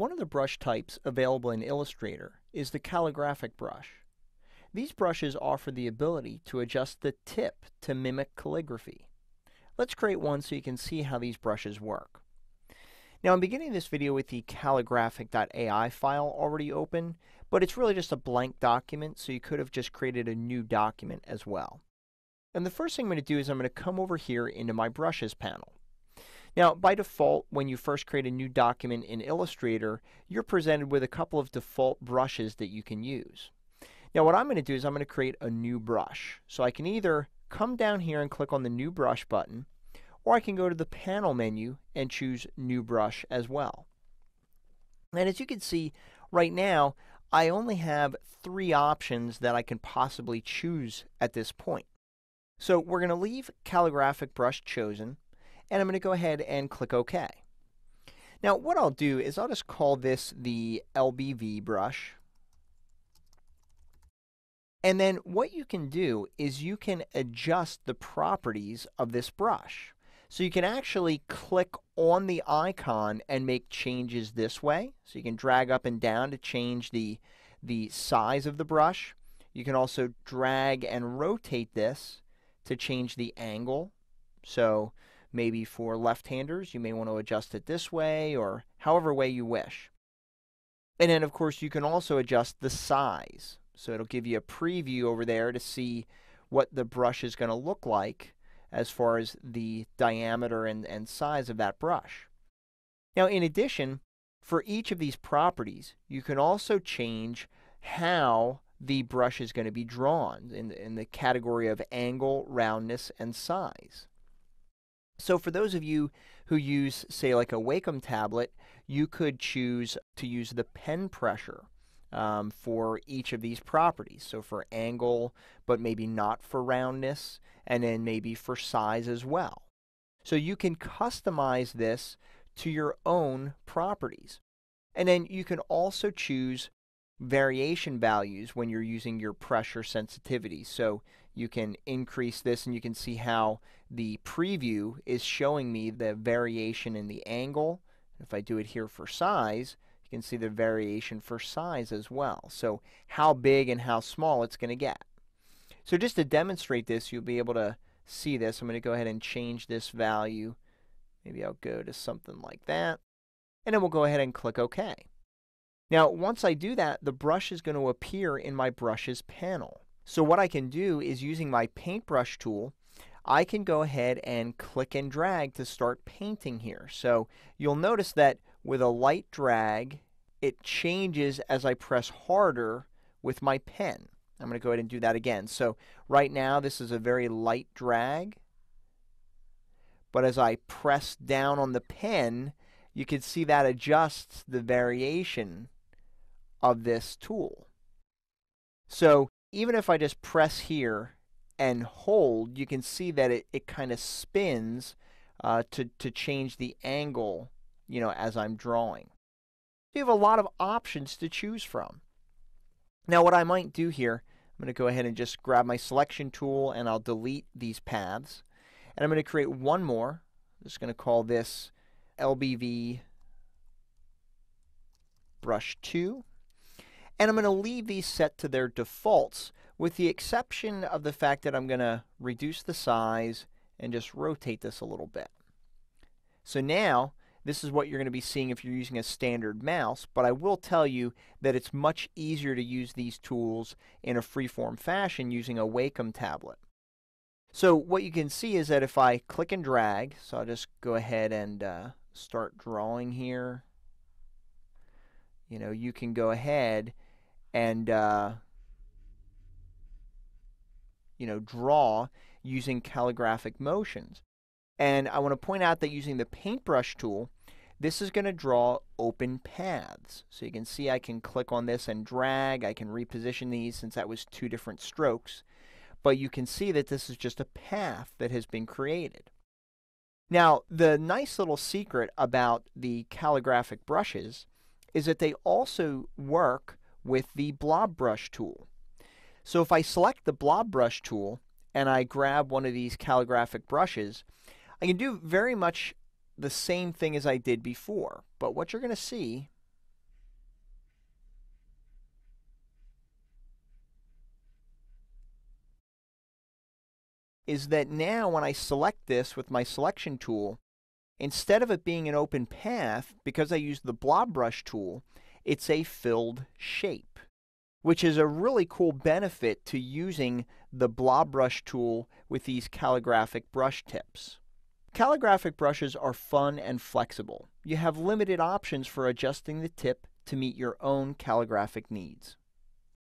One of the brush types available in Illustrator is the calligraphic brush. These brushes offer the ability to adjust the tip to mimic calligraphy. Let's create one so you can see how these brushes work. Now I'm beginning this video with the calligraphic.ai file already open, but it's really just a blank document, so you could have just created a new document as well. And the first thing I'm going to do is I'm going to come over here into my brushes panel. Now, by default, when you first create a new document in Illustrator, you're presented with a couple of default brushes that you can use. Now, what I'm going to do is I'm going to create a new brush. So I can either come down here and click on the New Brush button, or I can go to the Panel menu and choose New Brush as well. And as you can see, right now, I only have 3 options that I can possibly choose at this point. So we're going to leave Calligraphic Brush chosen, and I'm going to go ahead and click OK. Now what I'll do is I'll just call this the LBV brush. And then what you can do is you can adjust the properties of this brush. So you can actually click on the icon and make changes this way. So you can drag up and down to change the size of the brush. You can also drag and rotate this to change the angle. So maybe for left-handers, you may want to adjust it this way or however way you wish. And then, of course, you can also adjust the size. So it'll give you a preview over there to see what the brush is going to look like as far as the diameter and size of that brush. Now, in addition, for each of these properties, you can also change how the brush is going to be drawn in the category of angle, roundness, and size. So for those of you who use, say, like a Wacom tablet, you could choose to use the pen pressure for each of these properties. So for angle, but maybe not for roundness, and then maybe for size as well. So you can customize this to your own properties. And then you can also choose variation values when you're using your pressure sensitivity. So you can increase this, and you can see how the preview is showing me the variation in the angle. If I do it here for size, you can see the variation for size as well. So how big and how small it's going to get. So just to demonstrate this, you'll be able to see this. I'm going to go ahead and change this value. Maybe I'll go to something like that. And then we'll go ahead and click OK. Now, once I do that, the brush is going to appear in my brushes panel. So what I can do is, using my paintbrush tool, I can go ahead and click and drag to start painting here. So you'll notice that with a light drag, it changes as I press harder with my pen. I'm going to go ahead and do that again. So right now, this is a very light drag. But as I press down on the pen, you can see that adjusts the variation of this tool. So even if I just press here and hold, you can see that it kind of spins to change the angle, as I'm drawing. You have a lot of options to choose from. Now what I might do here, I'm going to go ahead and just grab my selection tool, and I'll delete these paths. And I'm going to create one more. I'm just going to call this LBV brush 2. And I'm going to leave these set to their defaults, with the exception of the fact that I'm going to reduce the size and just rotate this a little bit. So now, this is what you're going to be seeing if you're using a standard mouse, but I will tell you that it's much easier to use these tools in a freeform fashion using a Wacom tablet. So what you can see is that if I click and drag, so I'll just go ahead and start drawing here. You can go ahead and draw using calligraphic motions. And I want to point out that using the paintbrush tool, this is going to draw open paths. So you can see I can click on this and drag. I can reposition these since that was 2 different strokes. But you can see that this is just a path that has been created. Now, the nice little secret about the calligraphic brushes is that they also work with the blob brush tool. So if I select the blob brush tool and I grab one of these calligraphic brushes, I can do very much the same thing as I did before. But what you're going to see is that now when I select this with my selection tool, instead of it being an open path, because I use the blob brush tool, it's a filled shape, which is a really cool benefit to using the blob brush tool with these calligraphic brush tips. Calligraphic brushes are fun and flexible. You have limited options for adjusting the tip to meet your own calligraphic needs.